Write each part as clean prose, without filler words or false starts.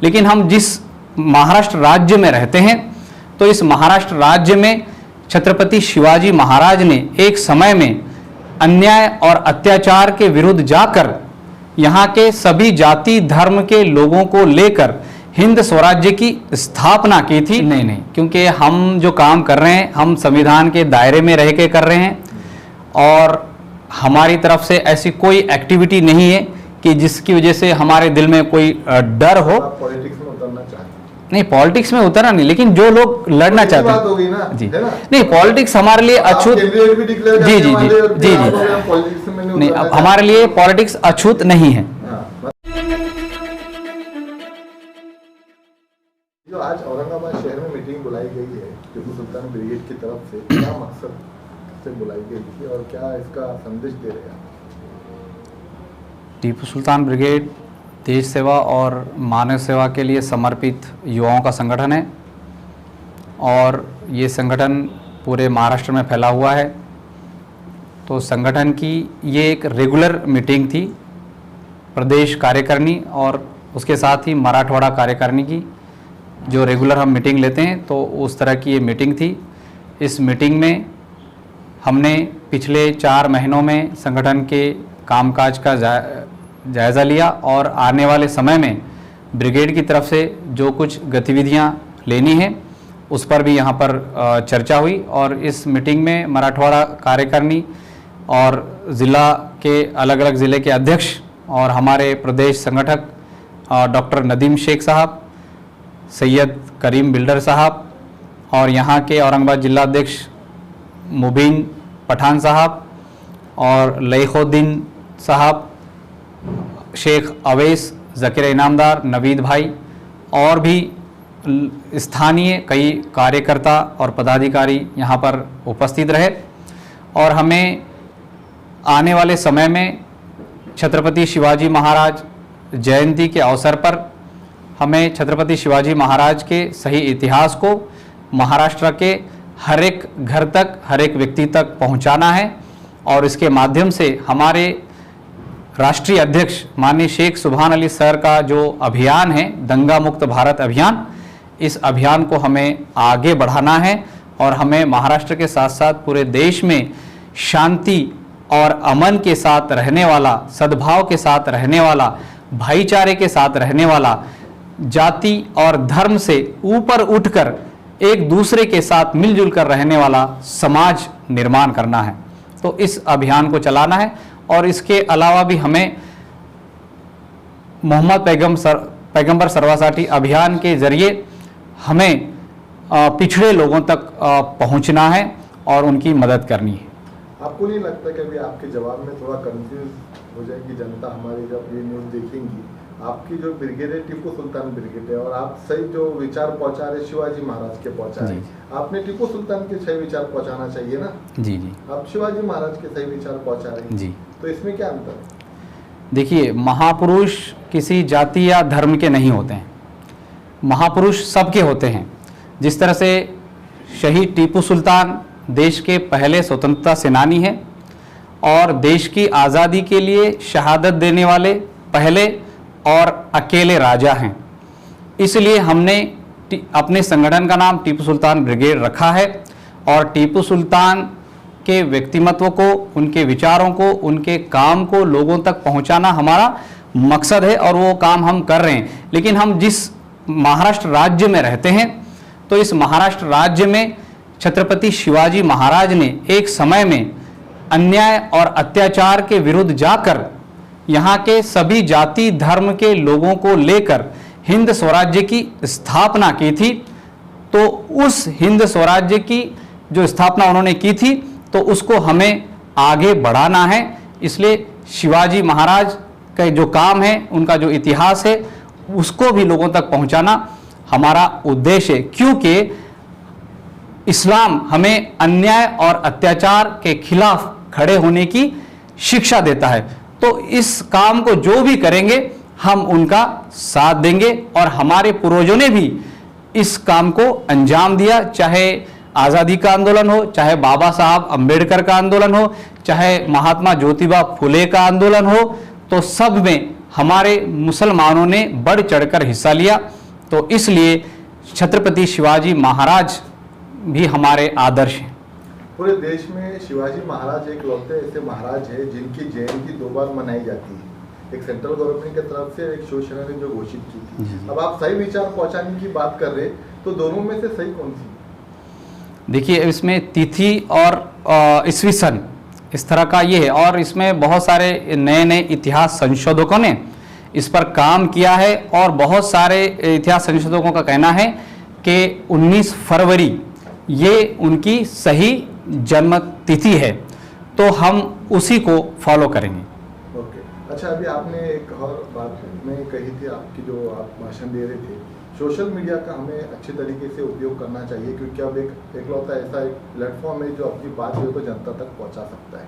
लेकिन हम जिस महाराष्ट्र राज्य में रहते हैं, तो इस महाराष्ट्र राज्य में छत्रपति शिवाजी महाराज ने एक समय में अन्याय और अत्याचार के विरुद्ध जाकर यहाँ के सभी जाति धर्म के लोगों को लेकर हिंद स्वराज्य की स्थापना की थी। नहीं, क्योंकि हम जो काम कर रहे हैं हम संविधान के दायरे में रह के कर रहे हैं और हमारी तरफ से ऐसी कोई एक्टिविटी नहीं है कि जिसकी वजह से हमारे दिल में कोई डर हो। पॉलिटिक्स में उतरना चाहते नहीं, पॉलिटिक्स में उतरना नहीं, लेकिन जो लोग लड़ना चाहते हैं जी, नहीं, पॉलिटिक्स हमारे लिए अछूत, जी जी जी जी जी नहीं, हमारे लिए पॉलिटिक्स अछूत नहीं है। जो आज औरंगाबाद शहर में मीटिंग बुलाई गई है टीपू सुल्तान ब्रिगेड की तरफ से, क्या मकसद से बुलाई गई थी और क्या इसका संदेश दे रहे हैं? टीपू सुल्तान ब्रिगेड देश सेवा और मानव सेवा के लिए समर्पित युवाओं का संगठन है और ये संगठन पूरे महाराष्ट्र में फैला हुआ है। तो संगठन की ये एक रेगुलर मीटिंग थी प्रदेश कार्यकारिणी और उसके साथ ही मराठवाड़ा कार्यकारिणी की, जो रेगुलर हम मीटिंग लेते हैं, तो उस तरह की ये मीटिंग थी। इस मीटिंग में हमने पिछले 4 महीनों में संगठन के कामकाज का जायज़ा लिया और आने वाले समय में ब्रिगेड की तरफ से जो कुछ गतिविधियां लेनी हैं उस पर भी यहाँ पर चर्चा हुई। और इस मीटिंग में मराठवाड़ा कार्यकारिणी और ज़िला के अलग अलग ज़िले के अध्यक्ष और हमारे प्रदेश संगठक डॉक्टर नदीम शेख साहब, सैयद करीम बिल्डर साहब और यहाँ के औरंगाबाद जिलाध्यक्ष मुबीन पठान साहब और लईखुद्दीन साहब, शेख अवैस, ज़कीर इनामदार, नवीद भाई और भी स्थानीय कई कार्यकर्ता और पदाधिकारी यहाँ पर उपस्थित रहे। और हमें आने वाले समय में छत्रपति शिवाजी महाराज जयंती के अवसर पर हमें छत्रपति शिवाजी महाराज के सही इतिहास को महाराष्ट्र के हर एक घर तक, हर एक व्यक्ति तक पहुंचाना है और इसके माध्यम से हमारे राष्ट्रीय अध्यक्ष माननीय शेख सुभान अली सर का जो अभियान है दंगा मुक्त भारत अभियान, इस अभियान को हमें आगे बढ़ाना है और हमें महाराष्ट्र के साथ साथ पूरे देश में शांति और अमन के साथ रहने वाला, सद्भाव के साथ रहने वाला, भाईचारे के साथ रहने वाला, जाति और धर्म से ऊपर उठकर एक दूसरे के साथ मिलजुल कर रहने वाला समाज निर्माण करना है। तो इस अभियान को चलाना है और इसके अलावा भी हमें मोहम्मद पैगंबर सर्वासाठी अभियान के जरिए हमें पिछड़े लोगों तक पहुंचना है और उनकी मदद करनी है। आपको नहीं लगता कि अभी आपके जवाब में थोड़ा कंफ्यूज हो जाएगी जनता हमारी जब ये न्यूज़ देखेंगी? आपकी जो ब्रिगेड है टीपू सुल्तान ब्रिगेड है और आप सही जो विचार पहुंचा रहे शिवाजी महाराज के पहुंचा रहे, आपने टीपू सुल्तान के सही विचार पहुंचाना चाहिए ना? जी जी। आप शिवाजी महाराज के सही विचार पहुंचा रहे हैं जी, तो इसमें क्या अंतर है? देखिए, महापुरुष किसी जाति या धर्म के नहीं होते हैं, महापुरुष सबके होते हैं। जिस तरह से शहीद टीपू सुल्तान देश के पहले स्वतंत्रता सेनानी हैं और देश की आज़ादी के लिए शहादत देने वाले पहले और अकेले राजा हैं, इसलिए हमने अपने संगठन का नाम टीपू सुल्तान ब्रिगेड रखा है और टीपू सुल्तान के व्यक्तिमत्व को, उनके विचारों को, उनके काम को लोगों तक पहुंचाना हमारा मकसद है और वो काम हम कर रहे हैं। लेकिन हम जिस महाराष्ट्र राज्य में रहते हैं, तो इस महाराष्ट्र राज्य में छत्रपति शिवाजी महाराज ने एक समय में अन्याय और अत्याचार के विरुद्ध जाकर यहाँ के सभी जाति धर्म के लोगों को लेकर हिंद स्वराज्य की स्थापना की थी। तो उस हिंद स्वराज्य की जो स्थापना उन्होंने की थी, तो उसको हमें आगे बढ़ाना है। इसलिए शिवाजी महाराज का जो काम है, उनका जो इतिहास है, उसको भी लोगों तक पहुंचाना हमारा उद्देश्य है, क्योंकि इस्लाम हमें अन्याय और अत्याचार के खिलाफ खड़े होने की शिक्षा देता है। तो इस काम को जो भी करेंगे हम उनका साथ देंगे और हमारे पूर्वजों ने भी इस काम को अंजाम दिया, चाहे आज़ादी का आंदोलन हो, चाहे बाबा साहब अंबेडकर का आंदोलन हो, चाहे महात्मा ज्योतिबा फुले का आंदोलन हो, तो सब में हमारे मुसलमानों ने बढ़ चढ़कर हिस्सा लिया। तो इसलिए छत्रपति शिवाजी महाराज भी हमारे आदर्श हैं। पूरे देश में शिवाजी महाराज एक लौटे ऐसे महाराज है जिनकी जयंती 2 बार मनाई जाती है, एक सेंट्रल गवर्नमेंट की तरफ से, एक शिवसेना ने जो घोषित की थी। अब आप सही विचार पहुंचाने की बात कर रहे, तो दोनों में से सही कौन सी? देखिए, इसमें तिथि और ईस्वी सन इस तरह का ये है, और इसमें बहुत सारे नए नए इतिहास संशोधकों ने इस पर काम किया है, और बहुत सारे इतिहास संशोधकों का कहना है कि 19 फरवरी ये उनकी सही जन्म तिथि है, तो हम उसी को फॉलो करेंगे। ओके, अच्छा, अभी आपने एक और बात में कही थी, आपकी जो आप भाषण दे रहे थे, सोशल मीडिया का हमें अच्छे तरीके से उपयोग करना चाहिए, क्योंकि अब एक लौता ऐसा एक प्लेटफॉर्म है जो अपनी बात जो तो जनता तक पहुंचा सकता है।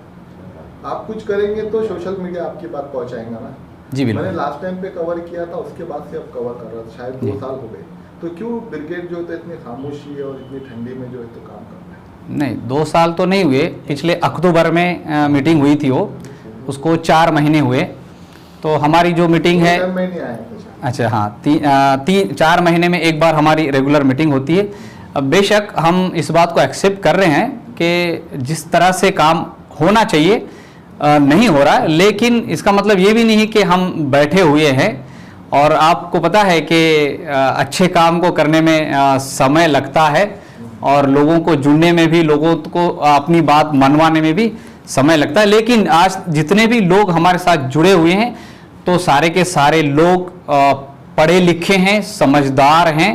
आप कुछ करेंगे तो सोशल मीडिया आपकी बात पहुंचाएगा ना। जी बिल्कुल। मैंने लास्ट टाइम पे कवर किया था, उसके बाद से अब कवर कर रहा था, शायद 2 साल हो गए, तो क्यों ब्रिगेड जो है इतनी खामोशी है और इतनी ठंडी में जो है तो काम कर रहा है? नहीं, 2 साल तो नहीं हुए, पिछले अक्टूबर में मीटिंग हुई थी, वो उसको 4 महीने हुए। तो हमारी जो मीटिंग है, अच्छा हाँ, 4 महीने में एक बार हमारी रेगुलर मीटिंग होती है। अब बेशक हम इस बात को एक्सेप्ट कर रहे हैं कि जिस तरह से काम होना चाहिए नहीं हो रहा है, लेकिन इसका मतलब ये भी नहीं कि हम बैठे हुए हैं। और आपको पता है कि अच्छे काम को करने में समय लगता है, और लोगों को जुड़ने में भी, लोगों को अपनी बात मनवाने में भी समय लगता है। लेकिन आज जितने भी लोग हमारे साथ जुड़े हुए हैं, तो सारे के सारे लोग पढ़े लिखे हैं, समझदार हैं,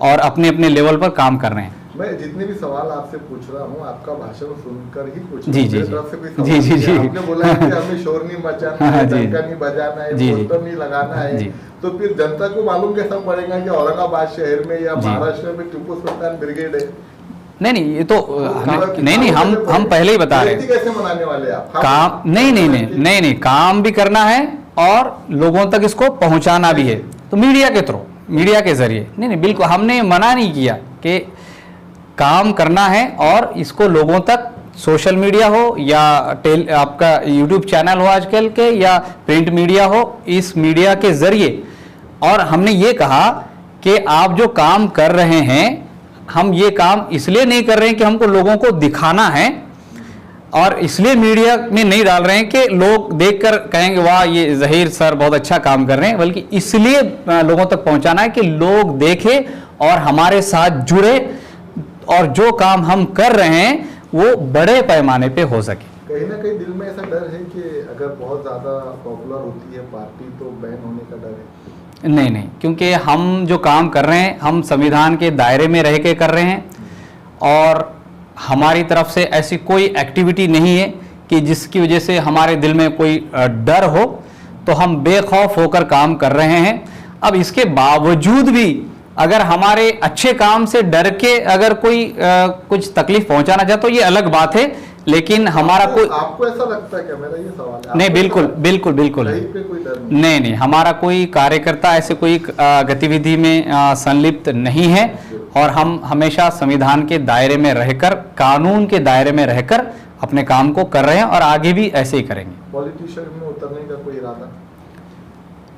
और अपने अपने लेवल पर काम कर रहे हैं। मैं जितने भी सवाल आपसे पूछ रहा हूँ, आपका भाषण सुनकर ही पूछ जी जी जी जी जी। आपने बोला है कि हमें शोर नहीं मचाना है, डंका नहीं बजाना है, पोस्टर नहीं लगाना है, तो फिर जनता को मालूम कैसा पड़ेगा कि औरंगाबाद शहर में या महाराष्ट्र में टीपू सुल्तान ब्रिगेड है? नहीं, ये तो नहीं, हम पहले ही बता रहे हैं। कैसे मनाने वाले आप? काम नहीं, काम भी करना है और लोगों तक इसको पहुंचाना भी है, तो मीडिया के थ्रू, मीडिया के जरिए। नहीं, बिल्कुल हमने मना नहीं किया कि काम करना है, और इसको लोगों तक, सोशल मीडिया हो या आपका यूट्यूब चैनल हो आजकल के, या प्रिंट मीडिया हो, इस मीडिया के जरिए। और हमने ये कहा कि आप जो काम कर रहे हैं, हम ये काम इसलिए नहीं कर रहे हैं कि हमको लोगों को दिखाना है, और इसलिए मीडिया में नहीं डाल रहे हैं कि लोग देखकर कहेंगे वाह ये ज़हीर सर बहुत अच्छा काम कर रहे हैं, बल्कि इसलिए लोगों तक पहुंचाना है कि लोग देखें और हमारे साथ जुड़े, और जो काम हम कर रहे हैं वो बड़े पैमाने पे हो सके। कहीं ना कहीं दिल में ऐसा डर है कि अगर बहुत ज़्यादा पॉपुलर होती है पार्टी तो बैन होने का डर है? नहीं, क्योंकि हम जो काम कर रहे हैं, हम संविधान के दायरे में रह के कर रहे हैं, और हमारी तरफ से ऐसी कोई एक्टिविटी नहीं है कि जिसकी वजह से हमारे दिल में कोई डर हो। तो हम बेखौफ होकर काम कर रहे हैं। अब इसके बावजूद भी अगर हमारे अच्छे काम से डर के अगर कोई कुछ तकलीफ पहुंचाना चाहे तो ये अलग बात है, लेकिन हमारा कोई, आपको ऐसा लगता है क्या? मेरा ये सवाल है। नहीं, बिल्कुल नहीं, हमारा कोई कार्यकर्ता ऐसे कोई गतिविधि में संलिप्त नहीं है, और हम हमेशा संविधान के दायरे में रहकर, कानून के दायरे में रहकर अपने काम को कर रहे हैं, और आगे भी ऐसे ही करेंगे। पॉलिटिशियन में उतरने का कोई इरादा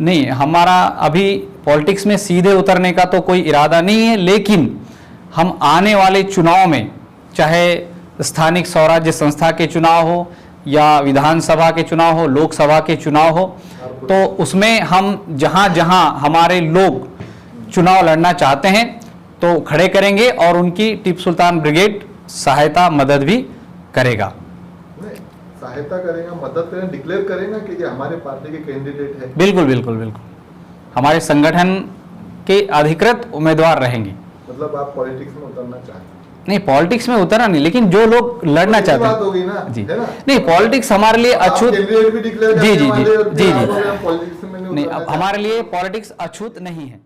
नहीं, हमारा अभी पॉलिटिक्स में सीधे उतरने का तो कोई इरादा नहीं है, लेकिन हम आने वाले चुनाव में, चाहे स्थानिक स्वराज्य संस्था के चुनाव हो या विधानसभा के चुनाव हो, लोकसभा के चुनाव हो, तो उसमें हम जहां जहां हमारे लोग चुनाव लड़ना चाहते हैं तो खड़े करेंगे, और उनकी टीपू सुल्तान ब्रिगेड सहायता मदद भी करेगा। सहायता करेगा, मदद करेगा, डिक्लेयर करेगा कि ये हमारे पार्टी के कैंडिडेट है? बिल्कुल हमारे संगठन के अधिकृत उम्मीदवार रहेंगे। मतलब आप पॉलिटिक्स में उतरना चाहते हैं? नहीं, पॉलिटिक्स में उतरना नहीं, लेकिन जो लोग लड़ना चाहते हैं। बात होगी ना, जी, है ना? नहीं, पॉलिटिक्स हमारे लिए अछूत, कैंडिडेट भी डिक्लेयर जी, पॉलिटिक्स में नहीं, अब हमारे लिए पॉलिटिक्स अछूत नहीं है।